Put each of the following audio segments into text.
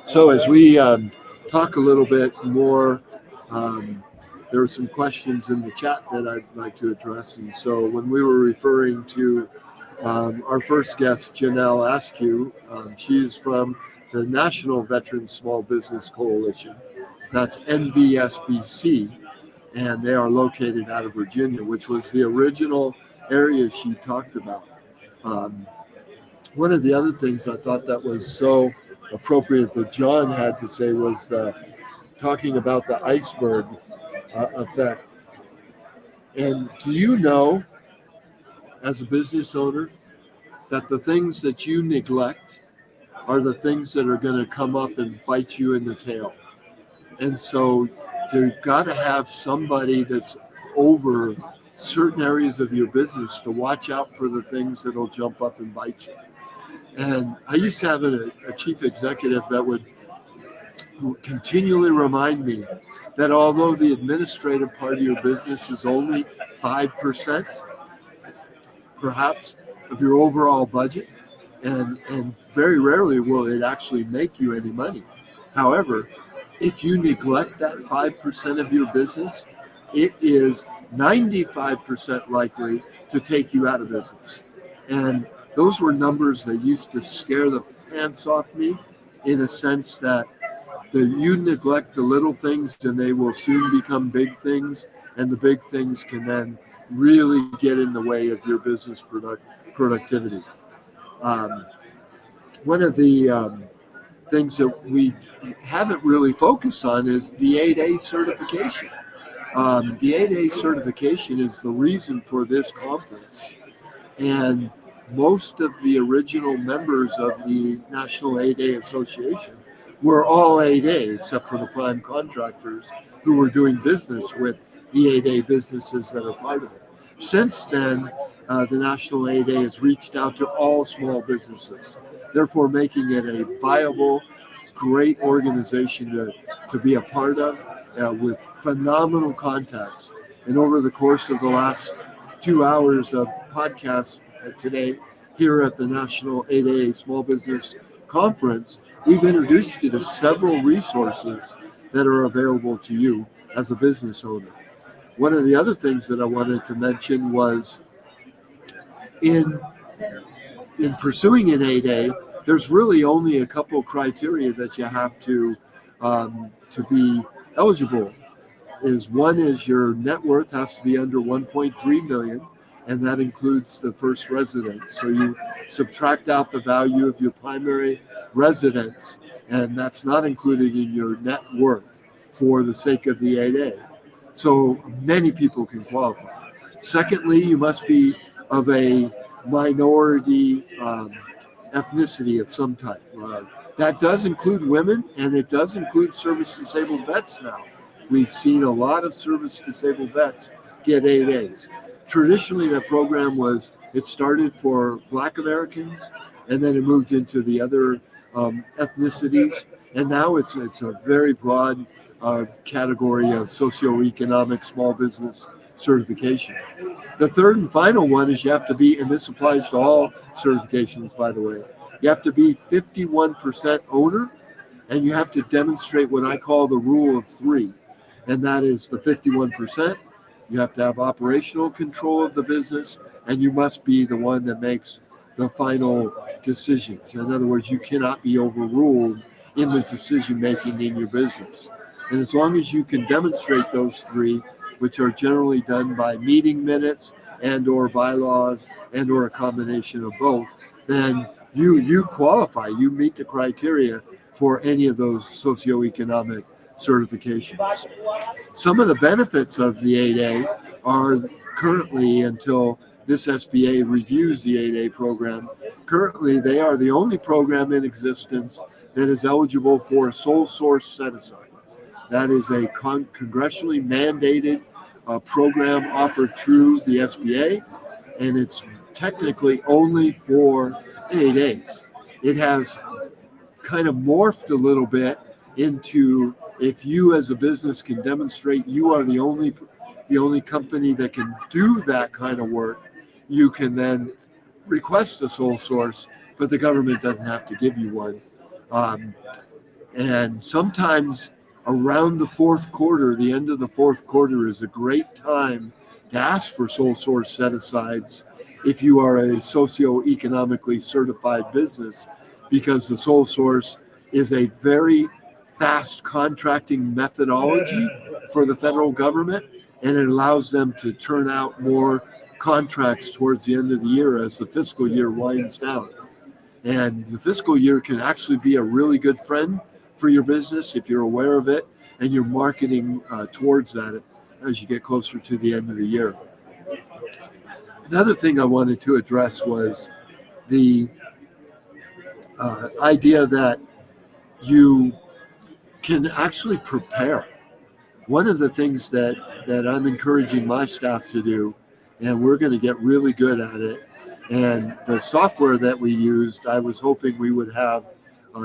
So as we talk a little bit more, there are some questions in the chat that I'd like to address. And so when we were referring to our first guest, Janelle Askew, she is from the National Veteran Small Business Coalition. That's NVSBC, and they are located out of Virginia, which was the original area she talked about. One of the other things I thought that was so appropriate that John had to say was talking about the iceberg effect. And do you know, as a business owner, that the things that you neglect are the things that are going to come up and bite you in the tail? And so you've got to have somebody that's over certain areas of your business to watch out for the things that will jump up and bite you. And I used to have a chief executive that would continually remind me that although the administrative part of your business is only 5%, perhaps, of your overall budget, and very rarely will it actually make you any money. However, if you neglect that 5% of your business, it is 95% likely to take you out of business. And those were numbers that used to scare the pants off me, in a sense that you neglect the little things and they will soon become big things, and the big things can then really get in the way of your business productivity. One of the things that we haven't really focused on is the 8A certification. The 8A certification is the reason for this conference. And most of the original members of the National 8A Association were all 8A, except for the prime contractors who were doing business with the 8A businesses that are part of it. Since then, the National 8A has reached out to all small businesses, therefore making it a viable, great organization to be a part of, with phenomenal contacts. And over the course of the last 2 hours of podcast today here at the National 8A Small Business Conference, we've introduced you to several resources that are available to you as a business owner. One of the other things that I wanted to mention was in pursuing an 8A, there's really only a couple criteria that you have to be eligible. One is your net worth has to be under 1.3 million, and that includes the first residence. So you subtract out the value of your primary residence, and that's not included in your net worth for the sake of the 8A. So many people can qualify. Secondly, you must be of a minority ethnicity of some type. That does include women, and it does include service-disabled vets now. We've seen a lot of service-disabled vets get 8As. Traditionally, that program it started for Black Americans, and then it moved into the other ethnicities, and now it's a very broad category of socioeconomic small business certification. The third and final one is you have to be, and this applies to all certifications, by the way, you have to be 51% owner, and you have to demonstrate what I call the rule of three, and that is the 51%. You have to have operational control of the business, and you must be the one that makes the final decisions. In other words, you cannot be overruled in the decision making in your business. And as long as you can demonstrate those three, which are generally done by meeting minutes and or bylaws and or a combination of both, then you qualify, you meet the criteria for any of those socioeconomic certifications. Some of the benefits of the 8A are currently, until this SBA reviews the 8A program, currently they are the only program in existence that is eligible for a sole source set-aside. That is a congressionally mandated program offered through the SBA, and it's technically only for 8As. It has kind of morphed a little bit into, if you as a business can demonstrate you are the only company that can do that kind of work, you can then request a sole source, but the government doesn't have to give you one. And sometimes around the fourth quarter, the end of the fourth quarter is a great time to ask for sole source set-asides if you are a socioeconomically certified business, because the sole source is a very fast contracting methodology for the federal government, and it allows them to turn out more contracts towards the end of the year as the fiscal year winds down. And the fiscal year can actually be a really good friend for your business if you're aware of it and you're marketing towards that as you get closer to the end of the year. Another thing I wanted to address was the idea that you can actually prepare. One of the things that I'm encouraging my staff to do, and we're going to get really good at it, and the software that we used, I was hoping we would have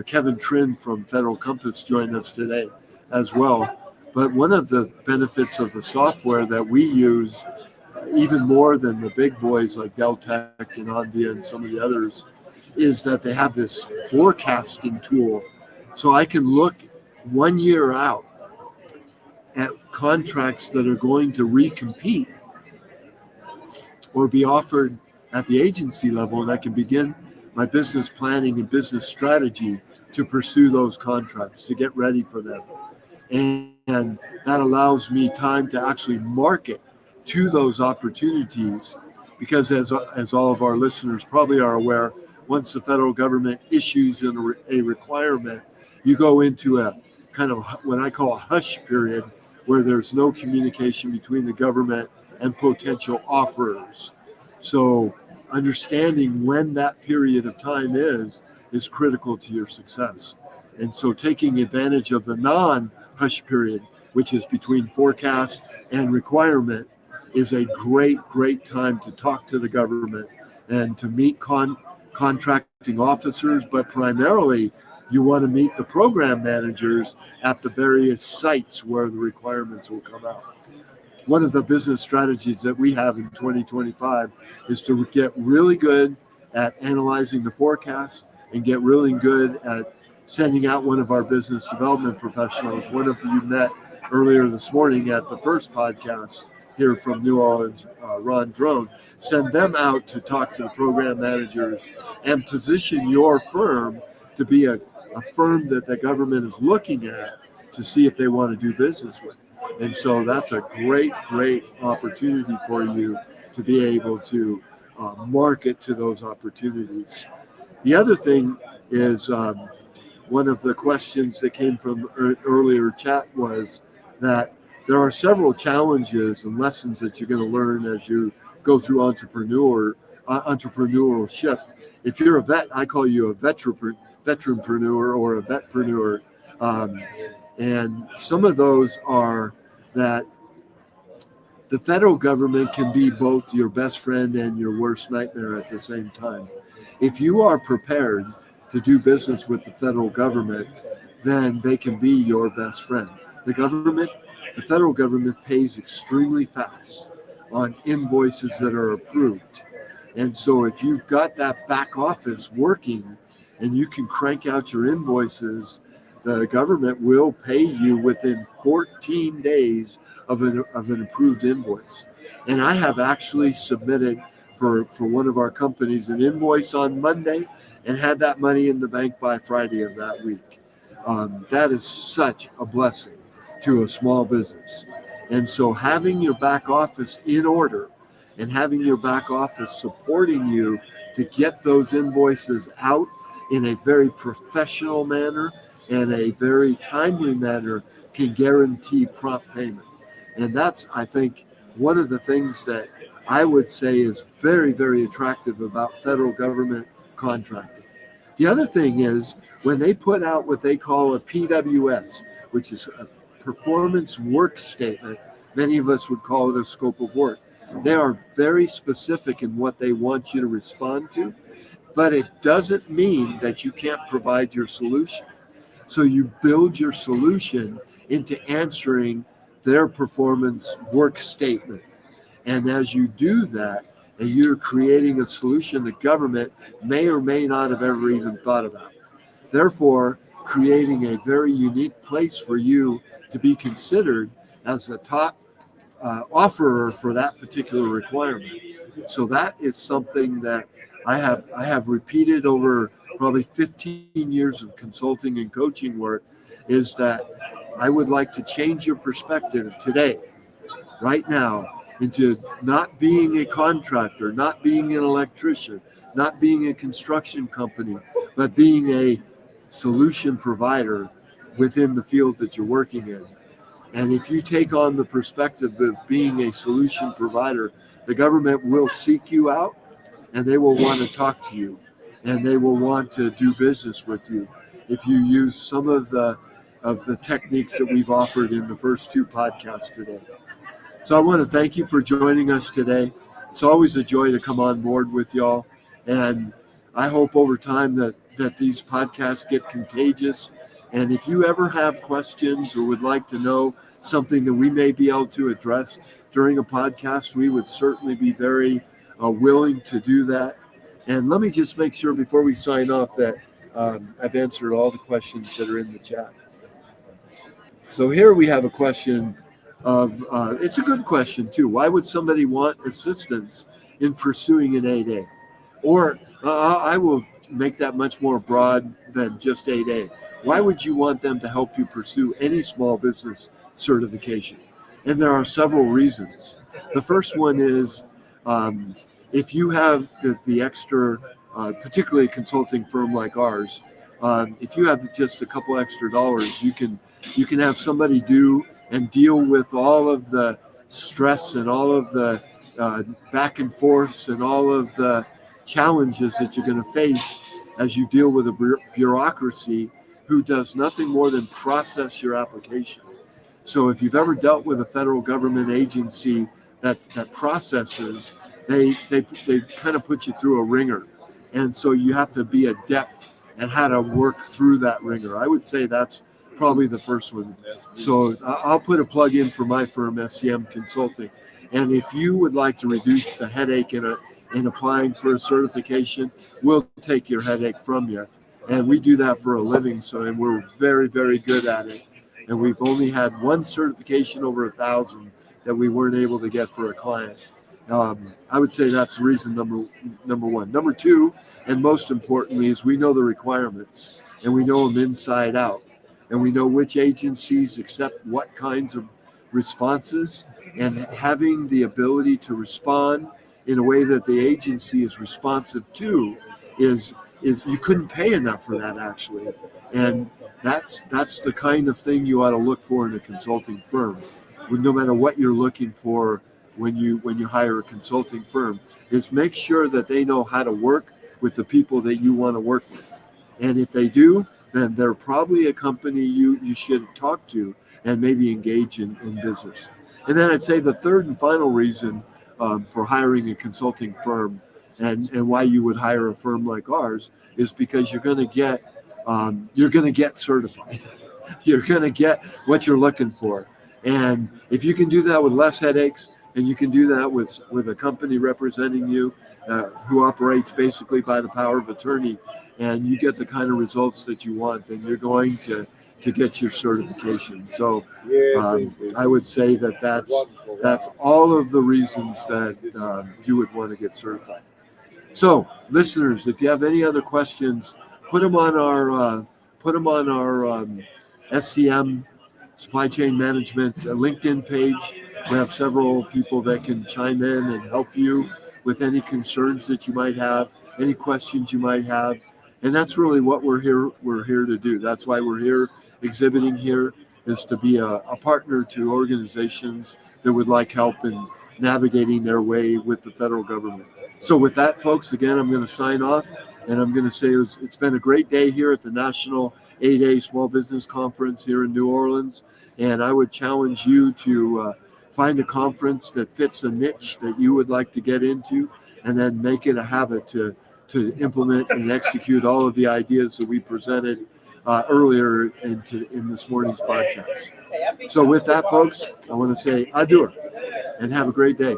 Kevin Trin from Federal Compass join us today as well. But one of the benefits of the software that we use, even more than the big boys like Deltek and Onvia and some of the others, is that they have this forecasting tool. So I can look 1 year out at contracts that are going to recompete or be offered at the agency level, and I can begin my business planning and business strategy to pursue those contracts, to get ready for them. And that allows me time to actually market to those opportunities, because as all of our listeners probably are aware, once the federal government issues a requirement, you go into a kind of what I call a hush period, where there's no communication between the government and potential offerers. So understanding when that period of time is critical to your success. And so taking advantage of the non-hush period, which is between forecast and requirement, is a great time to talk to the government and to meet contracting officers, but primarily you want to meet the program managers at the various sites where the requirements will come out. One of the business strategies that we have in 2025 is to get really good at analyzing the forecast and get really good at sending out one of our business development professionals. One of you met earlier this morning at the first podcast here from New Orleans, Ron Drone. Send them out to talk to the program managers and position your firm to be a firm that the government is looking at to see if they want to do business with. And so that's a great opportunity for you to be able to market to those opportunities. The other thing is, one of the questions that came from earlier chat was that there are several challenges and lessons that you're going to learn as you go through entrepreneurship. If you're a vet, I call you a veteranpreneur or a vetpreneur. And some of those are that the federal government can be both your best friend and your worst nightmare at the same time. If you are prepared to do business with the federal government, then they can be your best friend. The federal government pays extremely fast on invoices that are approved. And so if you've got that back office working and you can crank out your invoices, the government will pay you within 14 days of an approved invoice. And I have actually submitted for one of our companies an invoice on Monday and had that money in the bank by Friday of that week. That is such a blessing to a small business. And so having your back office in order and having your back office supporting you to get those invoices out in a very professional manner and a very timely manner can guarantee prompt payment. And that's, I think, one of the things that I would say is very attractive about federal government contracting. The other thing is when they put out what they call a PWS, which is a performance work statement, many of us would call it a scope of work. They are very specific in what they want you to respond to, but it doesn't mean that you can't provide your solution. So you build your solution into answering their performance work statement. And as you do that, and you're creating a solution the government may or may not have ever even thought about. Therefore, creating a very unique place for you to be considered as a top offerer for that particular requirement. So that is something that I have repeated over probably 15 years of consulting and coaching work, is that I would like to change your perspective today, right now, into not being a contractor, not being an electrician, not being a construction company, but being a solution provider within the field that you're working in. And if you take on the perspective of being a solution provider, the government will seek you out and they will want to talk to you and they will want to do business with you if you use some of the techniques that we've offered in the first two podcasts today. So I want to thank you for joining us today. It's always a joy to come on board with y'all. And I hope over time that these podcasts get contagious. And if you ever have questions or would like to know something that we may be able to address during a podcast, we would certainly be very willing to do that. And let me just make sure before we sign off that I've answered all the questions that are in the chat. So here we have a question of, it's a good question too. Why would somebody want assistance in pursuing an 8A? Or I will make that much more broad than just 8A. Why would you want them to help you pursue any small business certification? And there are several reasons. The first one is if you have the extra, particularly a consulting firm like ours, if you have just a couple extra dollars, you can have somebody do and deal with all of the stress and all of the back and forths and all of the challenges that you're going to face as you deal with a bureaucracy who does nothing more than process your application. So if you've ever dealt with a federal government agency that processes, they kind of put you through a ringer. And so you have to be adept at how to work through that ringer. I would say that's probably the first one. So I'll put a plug in for my firm, SCM Consulting. And if you would like to reduce the headache in applying for a certification, we'll take your headache from you. And we do that for a living, and we're very, very good at it. And we've only had one certification over 1,000 that we weren't able to get for a client. I would say that's reason number one. Number two, and most importantly, is we know the requirements and we know them inside out. And we know which agencies accept what kinds of responses, and having the ability to respond in a way that the agency is responsive to is you couldn't pay enough for that, actually. And that's the kind of thing you ought to look for in a consulting firm. No matter what you're looking for when you hire a consulting firm, is make sure that they know how to work with the people that you want to work with. And if they do, then they're probably a company you should talk to and maybe engage in business. And then I'd say the third and final reason for hiring a consulting firm and why you would hire a firm like ours is because you're going to get certified. You're going to get what you're looking for. And if you can do that with less headaches, and you can do that with a company representing you who operates basically by the power of attorney, and you get the kind of results that you want, then you're going to get your certification. So I would say that's all of the reasons that you would want to get certified. So listeners, if you have any other questions, put them on our SCM Supply Chain Management LinkedIn page. We have several people that can chime in and help you with any concerns that you might have, any questions you might have. And that's really what we're here to do. That's why we're here exhibiting here, is to be a partner to organizations that would like help in navigating their way with the federal government. So with that, folks, again, I'm going to sign off, and I'm going to say it's been a great day here at the National 8A Small Business Conference here in New Orleans. And I would challenge you to find a conference that fits a niche that you would like to get into, and then make it a habit to implement and execute all of the ideas that we presented earlier in this morning's podcast. So with that, folks, I want to say adieu and have a great day.